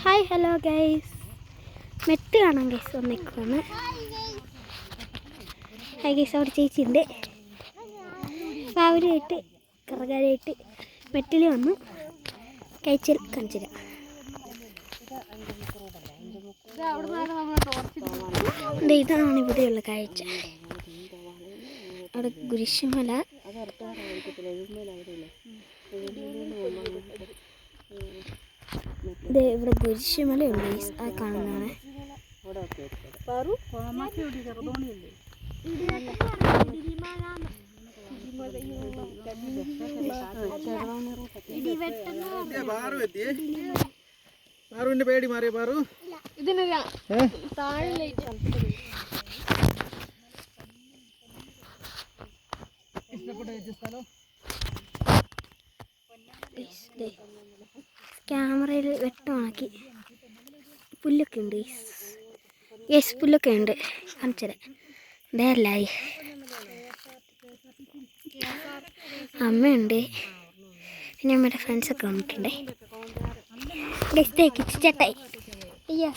Hi hello guys, met കാണാം guys. വന്നിക്കാണ്. Hi guys, അവിടെ ചേച്ചി ഉണ്ട്. രാവിലെയായിട്ട് കറകാരായിട്ട് മെറ്റിൽ വന്നു കഴിച്ചിൽ കാണിച്ചില്ല. ഇതാണ് ഇവിടെയുള്ള കാഴ്ച. അവിടെ കുരിശുമല, ഇത് ഇവിടെ കുരിശുമലയുണ്ട്. ആ കാണുന്നതാണ്. പേടി മാറിയ പാറു ക്യാമറയിൽ വെട്ടമാക്കി. പുല്ലൊക്കെ ഉണ്ട് യെസ്, പുല്ലൊക്കെ ഉണ്ട്. കാണിച്ചത് ഇതല്ലായി. അമ്മയുണ്ട്, പിന്നെ അമ്മയുടെ ഫ്രണ്ട്സൊക്കെ വന്നിട്ടുണ്ട്. കിച്ചിച്ചട്ടായി. അയ്യോ,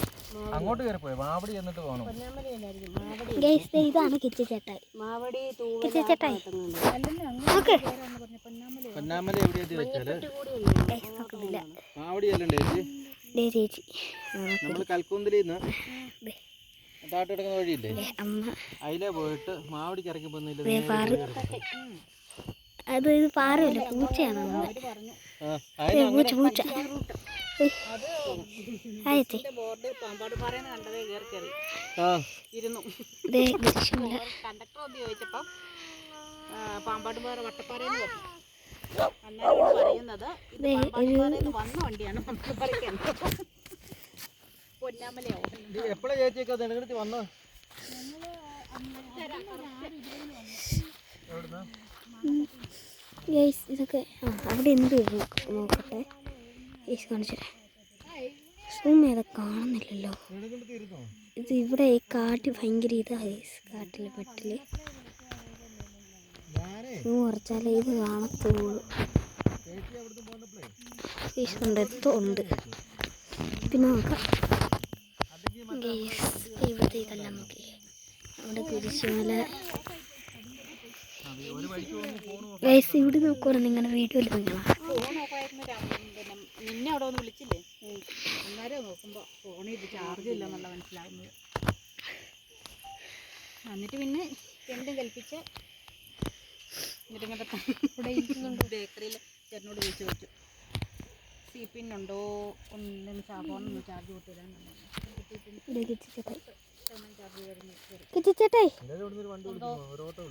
ഇതാണ് കിച്ചിച്ചട്ടായി. കിച്ചിച്ചട്ടായി ഓക്കെ. ചേച്ചി അത് ഇത് പാറയല്ല, പൂച്ചയാണ്. പൂച്ച പൂച്ച. പാമ്പാടുംപാറ വട്ടപ്പാറയെന്ന് പറഞ്ഞു. ഇതൊക്കെ അവിടെ എന്ത് നോക്കട്ടെ. കാണിച്ചേ സൂം ചെയ്താൽ കാണുന്നില്ലല്ലോ. ഇത് ഇവിടെ ഈ കാട്ടിൽ ഭയങ്കര ഇതാണ്. കാട്ടിൽ പെട്ടില് കുറച്ചാലേ ഇത് കാണത്തുള്ളൂ. ഉണ്ട്. പിന്നെ നോക്കാം. ഇവിടുത്തെ ഇതെല്ലാം നോക്കി. അവിടെ കുരിശുമല ഗൈസ്. ഇവിടെ നോക്കുവാണ് നിങ്ങളുടെ വീഡിയോയിൽ നിങ്ങളാ. നിന്നെ അവിടെ ഒന്ന് വിളിച്ചില്ലേ, അന്നേരം നോക്കുമ്പോൾ ഫോണിൽ ചാർജ് ഇല്ലെന്നുള്ള മനസ്സിലാവുന്നത്. എന്നിട്ട് പിന്നെ രണ്ടും കൽപ്പിച്ച് എന്നിട്ടിങ്ങോട്ട് ഇവിടെ ഇരിക്കുന്നുണ്ട്. ബേക്കറിയിൽ ചേട്ടനോട് വിളിച്ചു വെച്ചു, സീപ്പിന്നുണ്ടോ ഒന്നും ഫോണൊന്നും ചാർജ് കൂട്ടിയിടാൻ.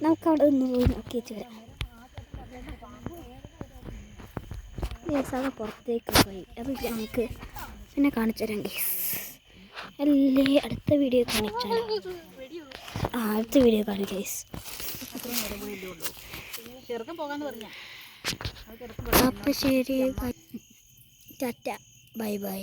നമുക്ക് അവിടെ ഒന്ന് പോയി നോക്കി വെച്ച് വരാം. അത് പുറത്തേക്ക് പോയി. അത് നമുക്ക് പിന്നെ കാണിച്ചു തരാം ഗൈസ്. അല്ലേ അടുത്ത വീഡിയോ കാണിച്ചാൽ അടുത്ത വീഡിയോ കാണിക്കാം ഗൈസ്. അപ്പം ശരി, ടാറ്റ, ബൈ ബൈ.